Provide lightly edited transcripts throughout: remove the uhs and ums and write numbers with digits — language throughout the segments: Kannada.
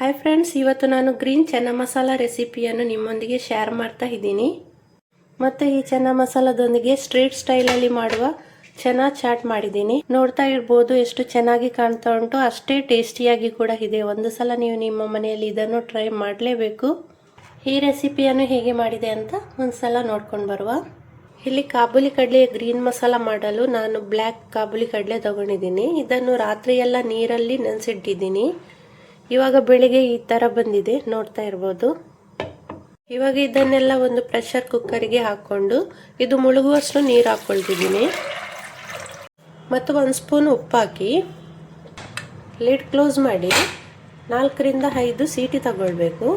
ಹಾಯ್ ಫ್ರೆಂಡ್ಸ್, ಇವತ್ತು ನಾನು ಗ್ರೀನ್ ಚೆನ್ನ ಮಸಾಲ ರೆಸಿಪಿಯನ್ನು ನಿಮ್ಮೊಂದಿಗೆ ಶೇರ್ ಮಾಡ್ತಾ ಇದ್ದೀನಿ. ಮತ್ತು ಈ ಚೆನ್ನ ಮಸಾಲದೊಂದಿಗೆ ಸ್ಟ್ರೀಟ್ ಸ್ಟೈಲಲ್ಲಿ ಮಾಡುವ ಚೆನ್ನ ಚಾಟ್ ಮಾಡಿದ್ದೀನಿ. ನೋಡ್ತಾ ಇರ್ಬೋದು ಎಷ್ಟು ಚೆನ್ನಾಗಿ ಕಾಣ್ತಾ ಉಂಟು, ಅಷ್ಟೇ ಟೇಸ್ಟಿಯಾಗಿ ಕೂಡ ಇದೆ. ಒಂದು ಸಲ ನೀವು ನಿಮ್ಮ ಮನೆಯಲ್ಲಿ ಇದನ್ನು ಟ್ರೈ ಮಾಡಲೇಬೇಕು. ಈ ರೆಸಿಪಿಯನ್ನು ಹೇಗೆ ಮಾಡಿದೆ ಅಂತ ಒಂದ್ಸಲ ನೋಡ್ಕೊಂಡು ಬರುವ. ಇಲ್ಲಿ ಕಾಬೂಲಿ ಕಡಲೆಯ ಗ್ರೀನ್ ಮಸಾಲ ಮಾಡಲು ನಾನು ಬ್ಲ್ಯಾಕ್ ಕಾಬೂಲಿ ಕಡಲೆ ತಗೊಂಡಿದ್ದೀನಿ. ಇದನ್ನು ರಾತ್ರಿಯೆಲ್ಲ ನೀರಲ್ಲಿ ನೆನೆಸಿಟ್ಟಿದ್ದೀನಿ. ಇವಾಗ ಬೆಳಿಗ್ಗೆ ಈ ತರ ಬಂದಿದೆ, ನೋಡ್ತಾ ಇರ್ಬೋದು. ಇವಾಗ ಇದನ್ನೆಲ್ಲ ಒಂದು ಪ್ರೆಷರ್ ಕುಕ್ಕರ್ಗೆ ಹಾಕೊಂಡು ಇದು ಮುಳುಗುವಷ್ಟು ನೀರು ಹಾಕೊಳ್ತಿದ್ದೀನಿ ಮತ್ತು 1 ಸ್ಪೂನ್ ಉಪ್ಪು ಹಾಕಿ ಲಿಡ್ ಕ್ಲೋಸ್ ಮಾಡಿ 4 ರಿಂದ 5 ಸೀಟಿ ತಗೊಳ್ಬೇಕು.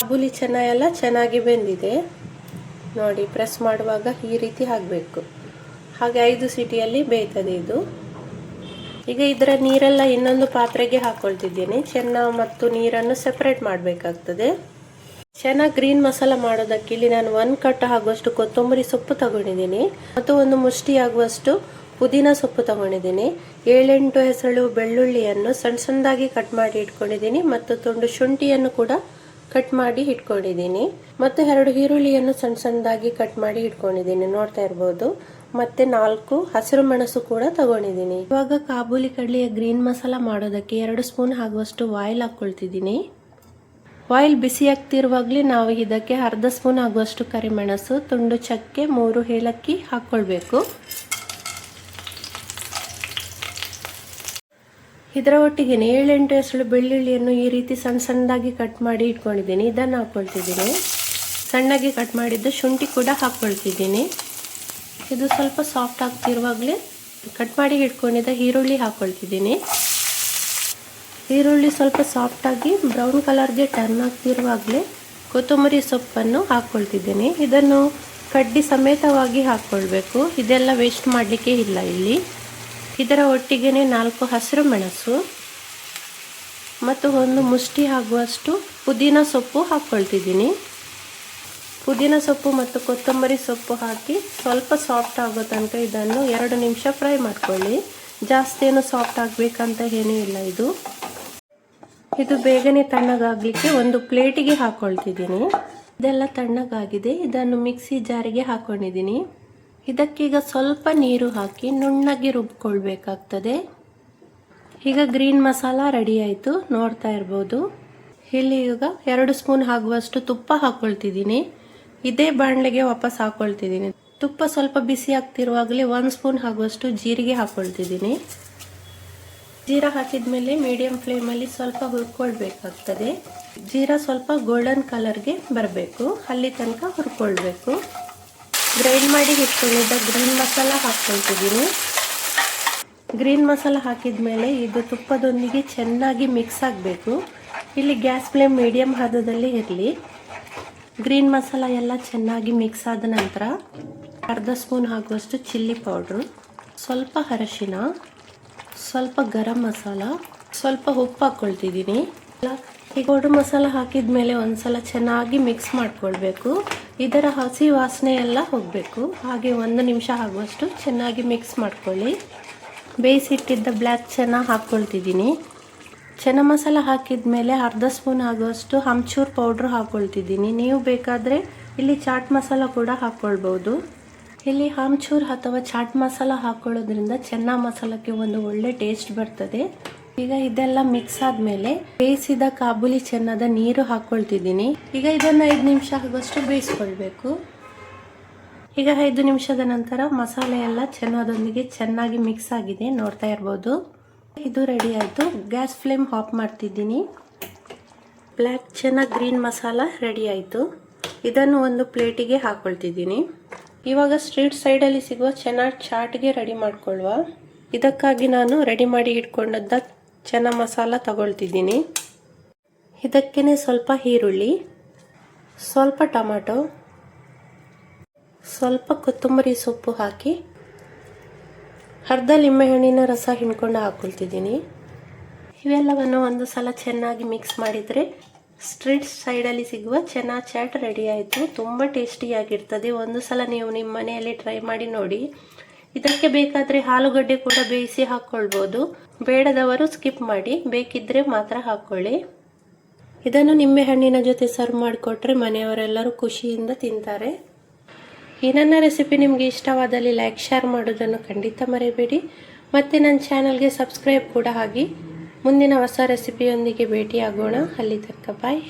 ಕಾಬೂಲಿ ಚೆನ್ನ ಎಲ್ಲ ಚೆನ್ನಾಗಿ ಬೆಂದಿದೆ ನೋಡಿ. ಪ್ರೆಸ್ ಮಾಡುವಾಗ ಈ ರೀತಿ ಹಾಕಬೇಕು. ಹಾಗೆ 5 ಸೀಟಿಯಲ್ಲಿ ಬೇಯ್ತದೆ ಇದು. ಈಗ ಇದರ ನೀರೆಲ್ಲ ಇನ್ನೊಂದು ಪಾತ್ರೆಗೆ ಹಾಕೊಳ್ತಿದ್ದೇನೆ. ಚೆನ್ನ ಮತ್ತು ನೀರನ್ನು ಸೆಪರೇಟ್ ಮಾಡಬೇಕಾಗ್ತದೆ. ಚೆನ್ನ ಗ್ರೀನ್ ಮಸಾಲ ಮಾಡೋದಕ್ಕೆ ಇಲ್ಲಿ ನಾನು 1 ಕಟ್ ಆಗುವಷ್ಟು ಕೊತ್ತಂಬರಿ ಸೊಪ್ಪು ತಗೊಂಡಿದ್ದೀನಿ ಮತ್ತು 1 ಮುಷ್ಟಿ ಆಗುವಷ್ಟು ಪುದೀನ ಸೊಪ್ಪು ತಗೊಂಡಿದ್ದೀನಿ. 7-8 ಹೆಸರು ಬೆಳ್ಳುಳ್ಳಿಯನ್ನು ಸಣ್ಣ ಸಣ್ಣದಾಗಿ ಕಟ್ ಮಾಡಿ ಇಟ್ಕೊಂಡಿದ್ದೀನಿ ಮತ್ತು ತುಂಡು ಶುಂಠಿಯನ್ನು ಕೂಡ ಕಟ್ ಮಾಡಿ ಇಟ್ಕೊಂಡಿದ್ದೀನಿ ಮತ್ತು 2 ಈರುಳ್ಳಿಯನ್ನು ಸಣ್ಣ ಸಣ್ಣದಾಗಿ ಕಟ್ ಮಾಡಿ ಇಟ್ಕೊಂಡಿದ್ದೀನಿ, ನೋಡ್ತಾ ಇರ್ಬೋದು. ಮತ್ತೆ 4 ಹಸಿರು ಮೆಣಸು ಕೂಡ ತಗೊಂಡಿದ್ದೀನಿ. ಇವಾಗ ಕಾಬೂಲಿ ಕಡಲೆಯ ಗ್ರೀನ್ ಮಸಾಲ ಮಾಡೋದಕ್ಕೆ 2 ಸ್ಪೂನ್ ಆಗುವಷ್ಟು ಆಯಿಲ್ ಹಾಕೊಳ್ತಿದ್ದೀನಿ. ಆಯಿಲ್ ಬಿಸಿ ಆಗ್ತಿರುವಾಗಲೇ ನಾವು ಇದಕ್ಕೆ ಅರ್ಧ ಸ್ಪೂನ್ ಆಗುವಷ್ಟು ಕರಿಮೆಣಸು, ತುಂಡು ಚಕ್ಕೆ, 3 ಏಲಕ್ಕಿ ಹಾಕೊಳ್ಬೇಕು. ಇದರ ಒಟ್ಟಿಗೆ 7-8 ಹೆಸರು ಬೆಳ್ಳುಳ್ಳಿಯನ್ನು ಈ ರೀತಿ ಸಣ್ಣ ಸಣ್ಣದಾಗಿ ಕಟ್ ಮಾಡಿ ಇಟ್ಕೊಂಡಿದ್ದೀನಿ. ಇದನ್ನು ಹಾಕೊಳ್ತಿದ್ದೀನಿ. ಸಣ್ಣಗೆ ಕಟ್ ಮಾಡಿದ್ದು ಶುಂಠಿ ಕೂಡ ಹಾಕೊಳ್ತಿದ್ದೀನಿ. ಇದು ಸ್ವಲ್ಪ ಸಾಫ್ಟ್ ಆಗ್ತಿರುವಾಗಲೇ ಕಟ್ ಮಾಡಿ ಇಟ್ಕೊಂಡಿದ್ದ ಈರುಳ್ಳಿ ಹಾಕೊಳ್ತಿದ್ದೀನಿ. ಈರುಳ್ಳಿ ಸ್ವಲ್ಪ ಸಾಫ್ಟ್ ಆಗಿ ಬ್ರೌನ್ ಕಲರ್ಗೆ ಟರ್ನ್ ಆಗ್ತಿರುವಾಗಲೇ ಕೊತ್ತಂಬರಿ ಸೊಪ್ಪನ್ನು ಹಾಕೊಳ್ತಿದ್ದೀನಿ. ಇದನ್ನು ಕಡ್ಡಿ ಸಮೇತವಾಗಿ ಹಾಕೊಳ್ಬೇಕು. ಇದೆಲ್ಲ ವೇಸ್ಟ್ ಮಾಡಲಿಕ್ಕೆ ಇಲ್ಲ ಇಲ್ಲಿ. ಇದರ ಒಟ್ಟಿಗೆ 4 ಹಸಿರು ಮೆಣಸು ಮತ್ತು 1 ಮುಷ್ಟಿ ಆಗುವಷ್ಟು ಪುದೀನ ಸೊಪ್ಪು ಹಾಕೊಳ್ತಿದ್ದೀನಿ. ಪುದೀನ ಸೊಪ್ಪು ಮತ್ತು ಕೊತ್ತಂಬರಿ ಸೊಪ್ಪು ಹಾಕಿ ಸ್ವಲ್ಪ ಸಾಫ್ಟ್ ಆಗೋ ತನಕ ಇದನ್ನು 2 ನಿಮಿಷ ಫ್ರೈ ಮಾಡ್ಕೊಳ್ಳಿ. ಜಾಸ್ತಿ ಏನು ಸಾಫ್ಟ್ ಆಗಬೇಕಂತ ಏನೂ ಇಲ್ಲ. ಇದು ಬೇಗನೆ ತಣ್ಣಗಾಗಲಿಕ್ಕೆ ಒಂದು ಪ್ಲೇಟಿಗೆ ಹಾಕೊಳ್ತಿದ್ದೀನಿ. ಇದೆಲ್ಲ ತಣ್ಣಗಾಗಿದೆ. ಇದನ್ನು ಮಿಕ್ಸಿ ಜಾರಿಗೆ ಹಾಕೊಂಡಿದ್ದೀನಿ. ಇದಕ್ಕೀಗ ಸ್ವಲ್ಪ ನೀರು ಹಾಕಿ ನುಣ್ಣಗೆ ರುಬ್ಕೊಳ್ಬೇಕಾಗ್ತದೆ. ಈಗ ಗ್ರೀನ್ ಮಸಾಲ ರೆಡಿ ಆಯಿತು, ನೋಡ್ತಾ ಇರ್ಬೋದು. ಇಲ್ಲಿ ಈಗ 2 ಸ್ಪೂನ್ ಆಗುವಷ್ಟು ತುಪ್ಪ ಹಾಕೊಳ್ತಿದ್ದೀನಿ. ಇದೇ ಬಾಣಲೆಗೆ ವಾಪಸ್ ಹಾಕೊಳ್ತಿದ್ದೀನಿ. ತುಪ್ಪ ಸ್ವಲ್ಪ ಬಿಸಿ ಆಗ್ತಿರುವಾಗಲೇ 1 ಸ್ಪೂನ್ ಆಗುವಷ್ಟು ಜೀರಿಗೆ ಹಾಕೊಳ್ತಿದ್ದೀನಿ. ಜೀರಾ ಹಾಕಿದ್ಮೇಲೆ ಮೀಡಿಯಂ ಫ್ಲೇಮಲ್ಲಿ ಸ್ವಲ್ಪ ಹುರ್ಕೊಳ್ಬೇಕಾಗ್ತದೆ. ಜೀರಾ ಸ್ವಲ್ಪ ಗೋಲ್ಡನ್ ಕಲರ್ಗೆ ಬರಬೇಕು, ಅಲ್ಲಿ ತನಕ ಹುರ್ಕೊಳ್ಬೇಕು. ಗ್ರೈಂಡ್ ಮಾಡಿ ಇಟ್ಕೊಂಡಿದ್ದ ಗ್ರೀನ್ ಮಸಾಲ ಹಾಕ್ಕೊಳ್ತಿದ್ದೀನಿ. ಗ್ರೀನ್ ಮಸಾಲ ಹಾಕಿದ್ಮೇಲೆ ಇದು ತುಪ್ಪದೊಂದಿಗೆ ಚೆನ್ನಾಗಿ ಮಿಕ್ಸ್ ಆಗಬೇಕು. ಇಲ್ಲಿ ಗ್ಯಾಸ್ ಫ್ಲೇಮ್ ಮೀಡಿಯಂ ಹದದಲ್ಲಿ ಇರಲಿ. ಗ್ರೀನ್ ಮಸಾಲ ಎಲ್ಲ ಚೆನ್ನಾಗಿ ಮಿಕ್ಸ್ ಆದ ನಂತರ ಅರ್ಧ ಸ್ಪೂನ್ ಆಗುವಷ್ಟು ಚಿಲ್ಲಿ ಪೌಡ್ರು, ಸ್ವಲ್ಪ ಅರಶಿನ, ಸ್ವಲ್ಪ ಗರಂ ಮಸಾಲ, ಸ್ವಲ್ಪ ಉಪ್ಪು ಹಾಕ್ಕೊಳ್ತಿದ್ದೀನಿ. ಈ ಪೌಡ್ರ್ ಮಸಾಲ ಹಾಕಿದ್ಮೇಲೆ ಒಂದ್ಸಲ ಚೆನ್ನಾಗಿ ಮಿಕ್ಸ್ ಮಾಡ್ಕೊಳ್ಬೇಕು. ಇದರ ಹಸಿ ವಾಸನೆ ಎಲ್ಲ ಹೋಗಬೇಕು. ಹಾಗೆ 1 ನಿಮಿಷ ಆಗುವಷ್ಟು ಚೆನ್ನಾಗಿ ಮಿಕ್ಸ್ ಮಾಡ್ಕೊಳ್ಳಿ. ಬೇಯಿಸಿಟ್ಟಿದ್ದ ಬ್ಲ್ಯಾಕ್ ಚೆನ್ನ ಹಾಕ್ಕೊಳ್ತಿದ್ದೀನಿ. ಚೆನ್ನ ಮಸಾಲ ಹಾಕಿದ್ಮೇಲೆ ಅರ್ಧ ಸ್ಪೂನ್ ಆಗುವಷ್ಟು ಆಮ್ಚೂರ್ ಪೌಡ್ರ್ ಹಾಕ್ಕೊಳ್ತಿದ್ದೀನಿ. ನೀವು ಬೇಕಾದರೆ ಇಲ್ಲಿ ಚಾಟ್ ಮಸಾಲ ಕೂಡ ಹಾಕ್ಕೊಳ್ಬೋದು. ಇಲ್ಲಿ ಆಮ್ಚೂರ್ ಅಥವಾ ಚಾಟ್ ಮಸಾಲ ಹಾಕ್ಕೊಳ್ಳೋದ್ರಿಂದ ಚೆನ್ನ ಮಸಾಲಕ್ಕೆ ಒಂದು ಒಳ್ಳೆ ಟೇಸ್ಟ್ ಬರ್ತದೆ. ಈಗ ಇದೆಲ್ಲ ಮಿಕ್ಸ್ ಆದಮೇಲೆ ಬೇಯಿಸಿದ ಕಾಬೂಲಿ ಚೆನ್ನದ ನೀರು ಹಾಕ್ಕೊಳ್ತಿದ್ದೀನಿ. ಈಗ ಇದನ್ನು 5 ನಿಮಿಷ ಆಗುವಷ್ಟು ಬೇಯಿಸ್ಕೊಳ್ಬೇಕು. ಈಗ 5 ನಿಮಿಷದ ನಂತರ ಮಸಾಲೆ ಎಲ್ಲ ಚೆನ್ನದೊಂದಿಗೆ ಚೆನ್ನಾಗಿ ಮಿಕ್ಸ್ ಆಗಿದೆ, ನೋಡ್ತಾ ಇರ್ಬೋದು. ಇದು ರೆಡಿ ಆಯಿತು. ಗ್ಯಾಸ್ ಫ್ಲೇಮ್ ಆಫ್ ಮಾಡ್ತಿದ್ದೀನಿ. ಬ್ಲ್ಯಾಕ್ ಚೆನ್ನ ಗ್ರೀನ್ ಮಸಾಲ ರೆಡಿ ಆಯಿತು. ಇದನ್ನು ಒಂದು ಪ್ಲೇಟಿಗೆ ಹಾಕ್ಕೊಳ್ತಿದ್ದೀನಿ. ಇವಾಗ ಸ್ಟ್ರೀಟ್ ಸೈಡಲ್ಲಿ ಸಿಗುವ ಚೆನ್ನ ಚಾಟ್ಗೆ ರೆಡಿ ಮಾಡ್ಕೊಳ್ಳುವ. ಇದಕ್ಕಾಗಿ ನಾನು ರೆಡಿ ಮಾಡಿ ಇಟ್ಕೊಂಡದ್ದ ಚೆನ್ನ ಮಸಾಲ ತಗೊಳ್ತಿದ್ದೀನಿ. ಇದಕ್ಕೇನೆ ಸ್ವಲ್ಪ ಈರುಳ್ಳಿ, ಸ್ವಲ್ಪ ಟೊಮೆಟೊ, ಸ್ವಲ್ಪ ಕೊತ್ತಂಬರಿ ಸೊಪ್ಪು ಹಾಕಿ ಅರ್ಧ ಲಿಂಬೆಹಣ್ಣಿನ ರಸ ಹಿಂಡ್ಕೊಂಡು ಹಾಕ್ಕೊಳ್ತಿದ್ದೀನಿ. ಇವೆಲ್ಲವನ್ನು ಒಂದು ಸಲ ಚೆನ್ನಾಗಿ ಮಿಕ್ಸ್ ಮಾಡಿದರೆ ಸ್ಟ್ರೀಟ್ ಸೈಡಲ್ಲಿ ಸಿಗುವ ಚೆನ್ನ ಚಾಟ್ ರೆಡಿ ಆಯಿತು. ತುಂಬ ಟೇಸ್ಟಿಯಾಗಿರ್ತದೆ. ಒಂದು ಸಲ ನೀವು ನಿಮ್ಮ ಮನೆಯಲ್ಲಿ ಟ್ರೈ ಮಾಡಿ ನೋಡಿ. ಇದಕ್ಕೆ ಬೇಕಾದರೆ ಆಲೂಗಡ್ಡೆ ಕೂಡ ಬೇಯಿಸಿ ಹಾಕ್ಕೊಳ್ಬೋದು. ಬೇಡದವರು ಸ್ಕಿಪ್ ಮಾಡಿ, ಬೇಕಿದ್ದರೆ ಮಾತ್ರ ಹಾಕ್ಕೊಳ್ಳಿ. ಇದನ್ನು ನಿಂಬೆಹಣ್ಣಿನ ಜೊತೆ ಸರ್ವ್ ಮಾಡಿಕೊಟ್ರೆ ಮನೆಯವರೆಲ್ಲರೂ ಖುಷಿಯಿಂದ ತಿಂತಾರೆ. ಈ ನನ್ನ ರೆಸಿಪಿ ನಿಮಗೆ ಇಷ್ಟವಾದಲ್ಲಿ ಲೈಕ್ ಶೇರ್ ಮಾಡೋದನ್ನು ಖಂಡಿತ ಮರೆಯಬೇಡಿ. ಮತ್ತು ನನ್ನ ಚಾನಲ್ಗೆ ಸಬ್ಸ್ಕ್ರೈಬ್ ಕೂಡ ಆಗಿ. ಮುಂದಿನ ಹೊಸ ರೆಸಿಪಿಯೊಂದಿಗೆ ಭೇಟಿಯಾಗೋಣ. ಅಲ್ಲಿ ತನಕ ಬಾಯ್.